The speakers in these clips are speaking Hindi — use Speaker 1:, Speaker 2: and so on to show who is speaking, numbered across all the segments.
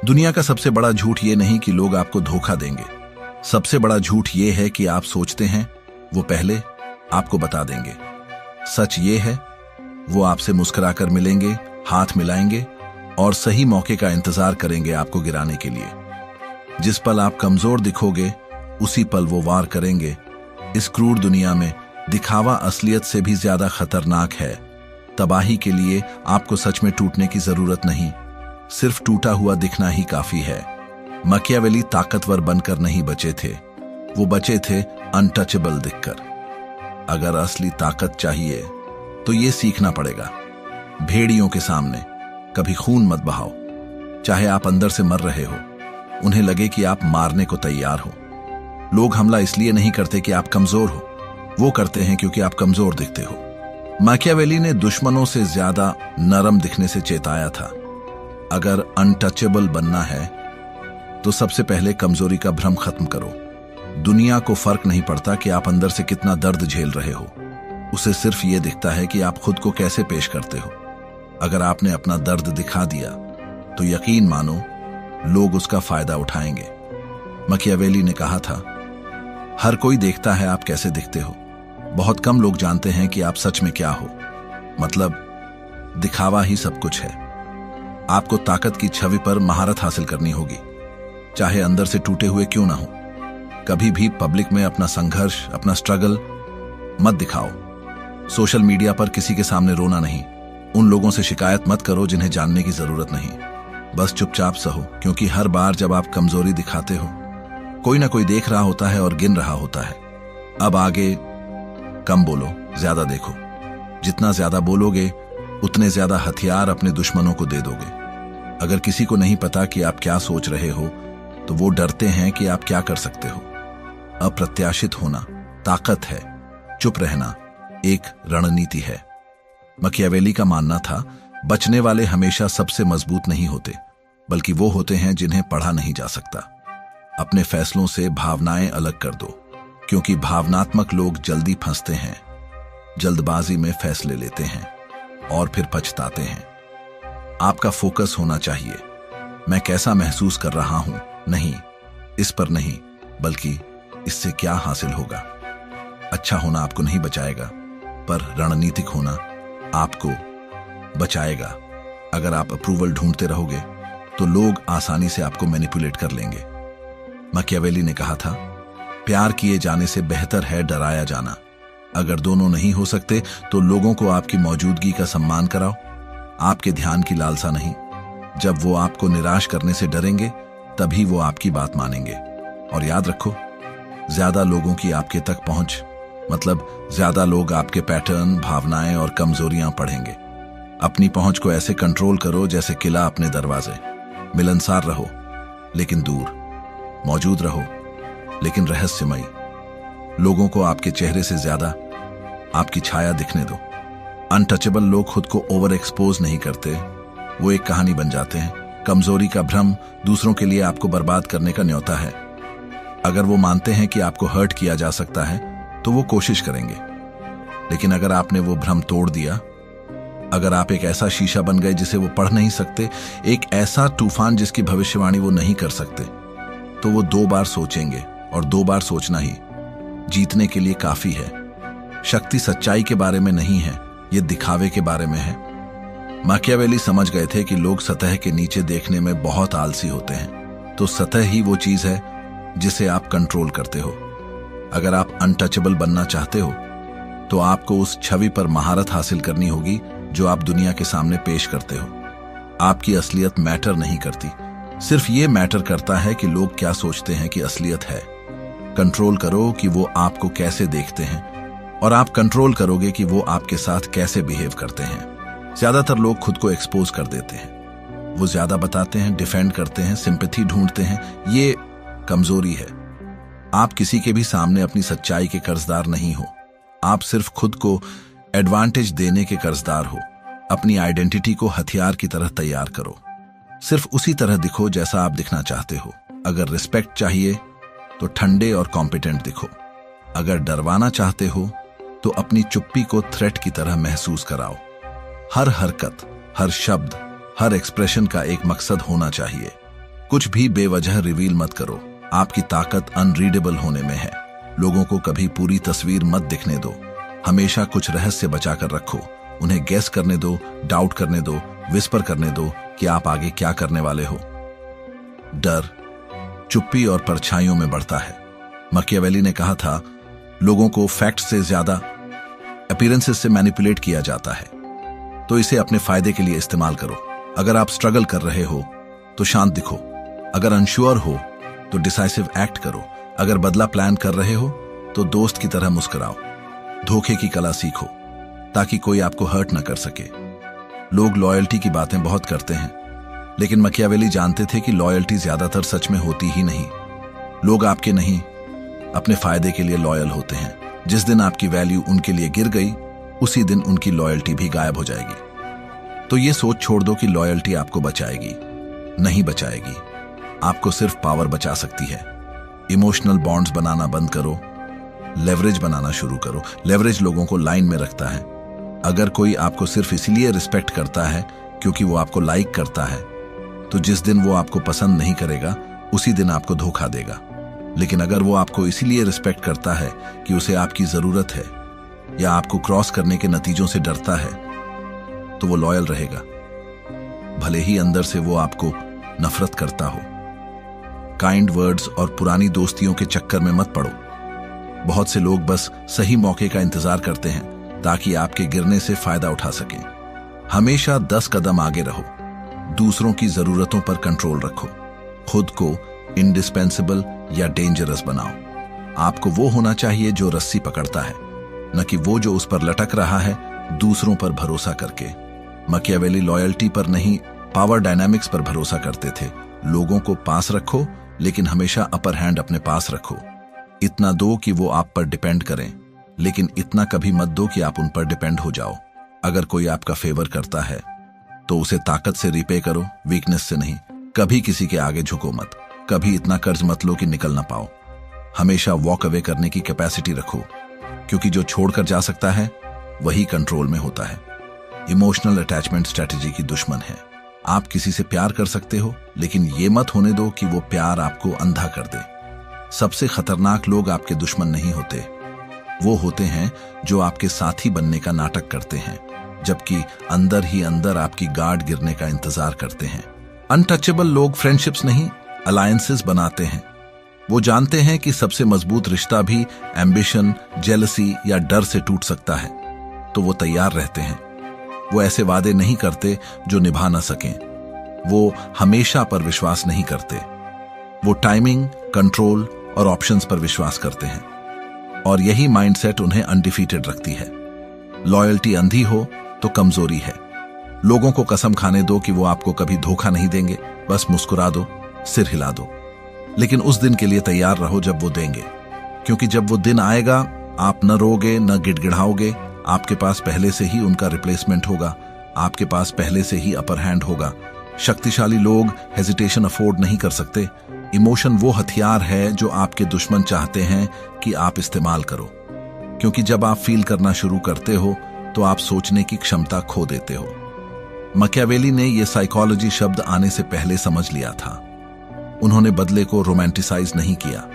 Speaker 1: दुनिया का सबसे बड़ा झूठ ये नहीं कि लोग आपको धोखा देंगे। सबसे बड़ा झूठ ये है कि आप सोचते हैं वो पहले आपको बता देंगे। सच ये है वो आपसे मुस्कुराकर मिलेंगे, हाथ मिलाएंगे और सही मौके का इंतजार करेंगे आपको गिराने के लिए। जिस पल आप कमजोर दिखोगे उसी पल वो वार करेंगे। इस क्रूर दुनिया में दिखावा असलियत से भी ज्यादा खतरनाक है। तबाही के लिए आपको सच में टूटने की जरूरत नहीं, सिर्फ टूटा हुआ दिखना ही काफी है। मैकियावेली ताकतवर बनकर नहीं बचे थे, वो बचे थे अनटचेबल दिखकर। अगर असली ताकत चाहिए तो ये सीखना पड़ेगा। भेड़ियों के सामने कभी खून मत बहाओ, चाहे आप अंदर से मर रहे हो, उन्हें लगे कि आप मारने को तैयार हो। लोग हमला इसलिए नहीं करते कि आप कमजोर हो, वो करते हैं क्योंकि आप कमजोर दिखते हो। मैकियावेली ने दुश्मनों से ज्यादा नरम दिखने से चेताया था। अगर अनटचेबल बनना है तो सबसे पहले कमजोरी का भ्रम खत्म करो। दुनिया को फर्क नहीं पड़ता कि आप अंदर से कितना दर्द झेल रहे हो, उसे सिर्फ ये दिखता है कि आप खुद को कैसे पेश करते हो। अगर आपने अपना दर्द दिखा दिया तो यकीन मानो लोग उसका फायदा उठाएंगे। मैकियावेली ने कहा था, हर कोई देखता है आप कैसे दिखते हो, बहुत कम लोग जानते हैं कि आप सच में क्या हो। मतलब दिखावा ही सब कुछ है। आपको ताकत की छवि पर महारत हासिल करनी होगी, चाहे अंदर से टूटे हुए क्यों ना हो। कभी भी पब्लिक में अपना संघर्ष, अपना स्ट्रगल मत दिखाओ। सोशल मीडिया पर किसी के सामने रोना नहीं, उन लोगों से शिकायत मत करो जिन्हें जानने की जरूरत नहीं। बस चुपचाप सहो, क्योंकि हर बार जब आप कमजोरी दिखाते हो कोई ना कोई देख रहा होता है और गिन रहा होता है। अब आगे कम बोलो, ज्यादा देखो। जितना ज्यादा बोलोगे उतने ज्यादा हथियार अपने दुश्मनों को दे दोगे। अगर किसी को नहीं पता कि आप क्या सोच रहे हो तो वो डरते हैं कि आप क्या कर सकते हो। अप्रत्याशित होना ताकत है, चुप रहना एक रणनीति है। मैकियावेली का मानना था, बचने वाले हमेशा सबसे मजबूत नहीं होते, बल्कि वो होते हैं जिन्हें पढ़ा नहीं जा सकता। अपने फैसलों से भावनाएं अलग कर दो, क्योंकि भावनात्मक लोग जल्दी फंसते हैं, जल्दबाजी में फैसले लेते हैं और फिर पछताते हैं। आपका फोकस होना चाहिए, मैं कैसा महसूस कर रहा हूं, नहीं इस पर नहीं, बल्कि इससे क्या हासिल होगा। अच्छा होना आपको नहीं बचाएगा, पर रणनीतिक होना आपको बचाएगा। अगर आप अप्रूवल ढूंढते रहोगे तो लोग आसानी से आपको मैनिपुलेट कर लेंगे। मैकियावेली ने कहा था, प्यार किए जाने से बेहतर है डराया जाना। अगर दोनों नहीं हो सकते तो लोगों को आपकी मौजूदगी का सम्मान कराओ, आपके ध्यान की लालसा नहीं। जब वो आपको निराश करने से डरेंगे तभी वो आपकी बात मानेंगे। और याद रखो, ज्यादा लोगों की आपके तक पहुंच मतलब ज्यादा लोग आपके पैटर्न, भावनाएं और कमजोरियां पढ़ेंगे। अपनी पहुंच को ऐसे कंट्रोल करो जैसे किला अपने दरवाजे। मिलनसार रहो लेकिन दूर, मौजूद रहो लेकिन रहस्यमयी। लोगों को आपके चेहरे से ज्यादा आपकी छाया दिखने दो। अनटचेबल लोग खुद को ओवर एक्सपोज नहीं करते, वो एक कहानी बन जाते हैं। कमजोरी का भ्रम दूसरों के लिए आपको बर्बाद करने का न्योता है। अगर वो मानते हैं कि आपको हर्ट किया जा सकता है तो वो कोशिश करेंगे, लेकिन अगर आपने वो भ्रम तोड़ दिया, अगर आप एक ऐसा शीशा बन गए जिसे वो पढ़ नहीं सकते, एक ऐसा तूफान जिसकी भविष्यवाणी वो नहीं कर सकते, तो वो 2 बार सोचेंगे। और 2 बार सोचना ही जीतने के लिए काफी है। शक्ति सच्चाई के बारे में नहीं है, ये दिखावे के बारे में है। मैकियावेली समझ गए थे कि लोग सतह के नीचे देखने में बहुत आलसी होते हैं, तो सतह ही वो चीज है जिसे आप कंट्रोल करते हो। अगर आप अनटचेबल बनना चाहते हो तो आपको उस छवि पर महारत हासिल करनी होगी जो आप दुनिया के सामने पेश करते हो। आपकी असलियत मैटर नहीं करती, सिर्फ ये मैटर करता है कि लोग क्या सोचते हैं कि असलियत है। कंट्रोल करो कि वो आपको कैसे देखते हैं और आप कंट्रोल करोगे कि वो आपके साथ कैसे बिहेव करते हैं। ज्यादातर लोग खुद को एक्सपोज कर देते हैं, वो ज्यादा बताते हैं, डिफेंड करते हैं, सिंपैथी ढूंढते हैं। ये कमजोरी है। आप किसी के भी सामने अपनी सच्चाई के कर्जदार नहीं हो, आप सिर्फ खुद को एडवांटेज देने के कर्जदार हो। अपनी आइडेंटिटी को हथियार की तरह तैयार करो, सिर्फ उसी तरह दिखो जैसा आप दिखना चाहते हो। अगर रिस्पेक्ट चाहिए तो ठंडे और कॉम्पिटेंट दिखो। अगर डरवाना चाहते हो तो अपनी चुप्पी को थ्रेट की तरह महसूस कराओ। हर हरकत, हर शब्द, हर एक्सप्रेशन का एक मकसद होना चाहिए। कुछ भी बेवजह रिवील मत करो। आपकी ताकत अनरीडेबल होने में है। लोगों को कभी पूरी तस्वीर मत दिखने दो। हमेशा कुछ रहस्य बचाकर रखो। उन्हें गेस करने दो, डाउट करने दो, विस्पर करने दो कि आप आगे क्या करने वाले हो। डर चुप्पी और परछाइयों में बढ़ता है। मकियावेली ने कहा था, लोगों को फैक्ट से ज्यादा अपीयरेंसेस से मैनिपुलेट किया जाता है, तो इसे अपने फायदे के लिए इस्तेमाल करो। अगर आप स्ट्रगल कर रहे हो तो शांत दिखो। अगर अनश्योर हो तो डिसाइसिव एक्ट करो। अगर बदला प्लान कर रहे हो तो दोस्त की तरह मुस्कुराओ। धोखे की कला सीखो ताकि कोई आपको हर्ट ना कर सके। लोग लॉयल्टी की बातें बहुत करते हैं, लेकिन मकियावेली जानते थे कि लॉयल्टी ज्यादातर सच में होती ही नहीं। लोग आपके नहीं, अपने फायदे के लिए लॉयल होते हैं। जिस दिन आपकी वैल्यू उनके लिए गिर गई, उसी दिन उनकी लॉयल्टी भी गायब हो जाएगी। तो ये सोच छोड़ दो कि लॉयल्टी आपको बचाएगी। नहीं बचाएगी। आपको सिर्फ पावर बचा सकती है। इमोशनल बॉन्ड्स बनाना बंद करो, लेवरेज बनाना शुरू करो। लेवरेज लोगों को लाइन में रखता है। अगर कोई आपको सिर्फ इसलिए रिस्पेक्ट करता है क्योंकि वो आपको लाइक करता है, तो जिस दिन वो आपको पसंद नहीं करेगा, उसी दिन आपको धोखा देगा। लेकिन अगर वो आपको इसीलिए रिस्पेक्ट करता है कि उसे आपकी जरूरत है या आपको क्रॉस करने के नतीजों से डरता है, तो वो लॉयल रहेगा, भले ही अंदर से वो आपको नफरत करता हो। काइंड वर्ड्स और पुरानी दोस्तियों के चक्कर में मत पड़ो। बहुत से लोग बस सही मौके का इंतजार करते हैं ताकि आपके गिरने से फायदा उठा सकें। हमेशा 10 कदम आगे रहो। दूसरों की जरूरतों पर कंट्रोल रखो। खुद को इंडिस्पेंसिबल या डेंजरस बनाओ। आपको वो होना चाहिए जो रस्सी पकड़ता है, न कि वो जो उस पर लटक रहा है दूसरों पर भरोसा करके। मकियावेली लॉयल्टी पर नहीं, पावर डायनामिक्स पर भरोसा करते थे। लोगों को पास रखो, लेकिन हमेशा अपर हैंड अपने पास रखो। इतना दो कि वो आप पर डिपेंड करें, लेकिन इतना कभी मत दो कि आप उन पर डिपेंड हो जाओ। अगर कोई आपका फेवर करता है तो उसे ताकत से रिपे करो, वीकनेस से नहीं। कभी किसी के आगे झुको मत। कभी इतना कर्ज मत लो कि निकल ना पाओ। हमेशा वॉक अवे करने की कैपेसिटी रखो, क्योंकि जो छोड़कर जा सकता है वही कंट्रोल में होता है। इमोशनल अटैचमेंट स्ट्रेटेजी की दुश्मन है। आप किसी से प्यार कर सकते हो, लेकिन ये मत होने दो कि वो प्यार आपको अंधा कर दे। सबसे खतरनाक लोग आपके दुश्मन नहीं होते। वो होते हैं जो आपके साथी बनने का नाटक करते हैं, जबकि अंदर ही अंदर आपकी गार्ड गिरने का इंतजार करते हैं। अनटचेबल लोग फ्रेंडशिप्स नहीं, अलायंसेस बनाते हैं। वो जानते हैं कि सबसे मजबूत रिश्ता भी एम्बिशन, जेलसी या डर से टूट सकता है, तो वो तैयार रहते हैं। वो ऐसे वादे नहीं करते जो निभा ना सकें। वो हमेशा पर विश्वास नहीं करते। वो टाइमिंग, कंट्रोल और ऑप्शंस पर विश्वास करते हैं, और यही माइंडसेट उन्हें अनडिफीटेड रखती है। लॉयल्टी अंधी हो तो कमजोरी है। लोगों को कसम खाने दो कि वो आपको कभी धोखा नहीं देंगे। बस मुस्कुरा दो, सिर हिला दो, लेकिन उस दिन के लिए तैयार रहो जब वो देंगे, क्योंकि जब वो दिन आएगा आप न रोगे न गिड़गिड़ाओगे। आपके पास पहले से ही उनका रिप्लेसमेंट होगा। आपके पास पहले से ही अपर हैंड होगा। शक्तिशाली लोग हेजिटेशन अफोर्ड नहीं कर सकते। इमोशन वो हथियार है जो आपके दुश्मन चाहते हैं कि आप इस्तेमाल करो, क्योंकि जब आप फील करना शुरू करते हो तो आप सोचने की क्षमता खो देते हो। मकियावेली ने यह साइकोलॉजी शब्द आने से पहले समझ लिया था। उन्होंने बदले को रोमांटिसाइज नहीं किया,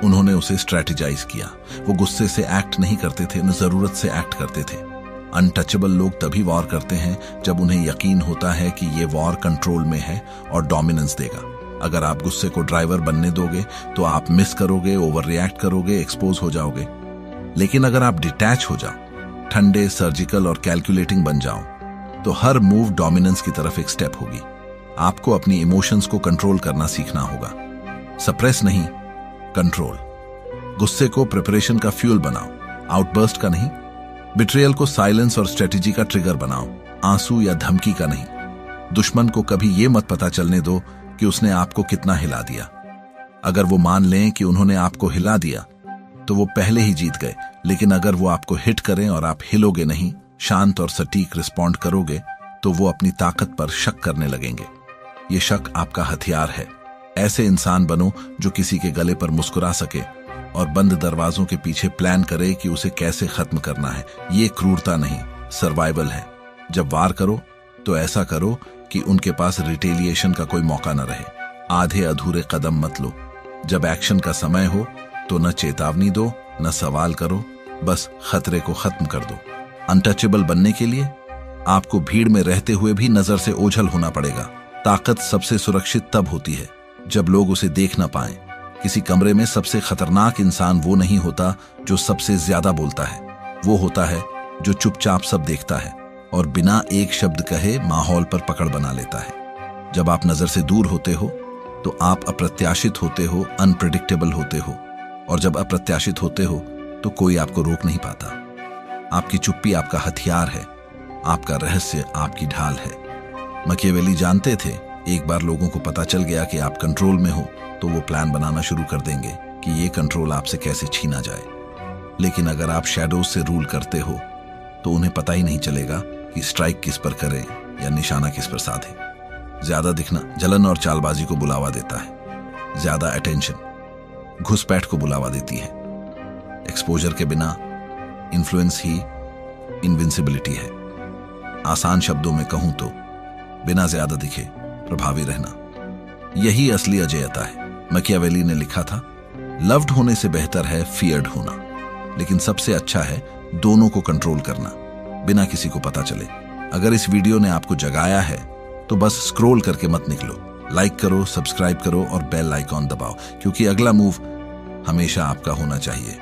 Speaker 1: उन्होंने उसे स्ट्रेटेजाइज किया। वो गुस्से से एक्ट नहीं करते थे, न जरूरत से एक्ट करते थे। अनटचेबल लोग तभी वॉर करते हैं जब उन्हें यकीन होता है कि ये वॉर कंट्रोल में है और डोमिनेंस देगा। अगर आप गुस्से को ड्राइवर बनने दोगे तो आप मिस करोगे, ओवर रिएक्ट करोगे, एक्सपोज हो जाओगे। लेकिन अगर आप डिटैच हो जाओ, ठंडे, सर्जिकल और कैलकुलेटिंग बन जाओ, तो हर मूव डोमिनेंस की तरफ एक स्टेप होगी। आपको अपनी इमोशंस को कंट्रोल करना सीखना होगा, सप्रेस नहीं, कंट्रोल। गुस्से को प्रिपरेशन का फ्यूल बनाओ, आउटबर्स्ट का नहीं। बिट्रेयल को साइलेंस और स्ट्रेटेजी का ट्रिगर बनाओ, आंसू या धमकी का नहीं। दुश्मन को कभी यह मत पता चलने दो कि उसने आपको कितना हिला दिया। अगर वो मान लें कि उन्होंने आपको हिला दिया तो वो पहले ही जीत गए। लेकिन अगर वो आपको हिट करें और आप हिलोगे नहीं, शांत और सटीक रिस्पॉन्ड करोगे, तो वो अपनी ताकत पर शक करने लगेंगे। ये शक आपका हथियार है। ऐसे इंसान बनो जो किसी के गले पर मुस्कुरा सके और बंद दरवाजों के पीछे प्लान करे कि उसे कैसे खत्म करना है। ये क्रूरता नहीं, सर्वाइवल है। जब वार करो तो ऐसा करो कि उनके पास रिटेलिएशन का कोई मौका न रहे। आधे अधूरे कदम मत लो। जब एक्शन का समय हो तो न चेतावनी दो न सवाल करो, बस खतरे को खत्म कर दो। अनटचेबल बनने के लिए आपको भीड़ में रहते हुए भी नजर से ओझल होना पड़ेगा। ताकत सबसे सुरक्षित तब होती है जब लोग उसे देख ना पाएं। किसी कमरे में सबसे खतरनाक इंसान वो नहीं होता जो सबसे ज्यादा बोलता है, वो होता है जो चुपचाप सब देखता है और बिना एक शब्द कहे माहौल पर पकड़ बना लेता है। जब आप नजर से दूर होते हो तो आप अप्रत्याशित होते हो, अनप्रेडिक्टेबल होते हो, और जब अप्रत्याशित होते हो तो कोई आपको रोक नहीं पाता। आपकी चुप्पी आपका हथियार है, आपका रहस्य आपकी ढाल है। मकियावेली जानते थे एक बार लोगों को पता चल गया कि आप कंट्रोल में हो तो वो प्लान बनाना शुरू कर देंगे कि ये कंट्रोल आपसे कैसे छीना जाए। लेकिन अगर आप शैडोज से रूल करते हो तो उन्हें पता ही नहीं चलेगा कि स्ट्राइक किस पर करें या निशाना किस पर साधे। ज्यादा दिखना जलन और चालबाजी को बुलावा देता है, ज्यादा अटेंशन घुसपैठ को बुलावा देती है। एक्सपोजर के बिना इन्फ्लुएंस ही इनविंसिबिलिटी है। आसान शब्दों में कहूं तो बिना ज्यादा दिखे प्रभावी रहना, यही असली अजेयता है। मकियावेली ने लिखा था, लव्ड होने से बेहतर है फियर्ड होना, लेकिन सबसे अच्छा है दोनों को कंट्रोल करना बिना किसी को पता चले। अगर इस वीडियो ने आपको जगाया है तो बस स्क्रॉल करके मत निकलो। लाइक करो, सब्सक्राइब करो और बेल आइकॉन दबाओ, क्योंकि अगला मूव हमेशा आपका होना चाहिए।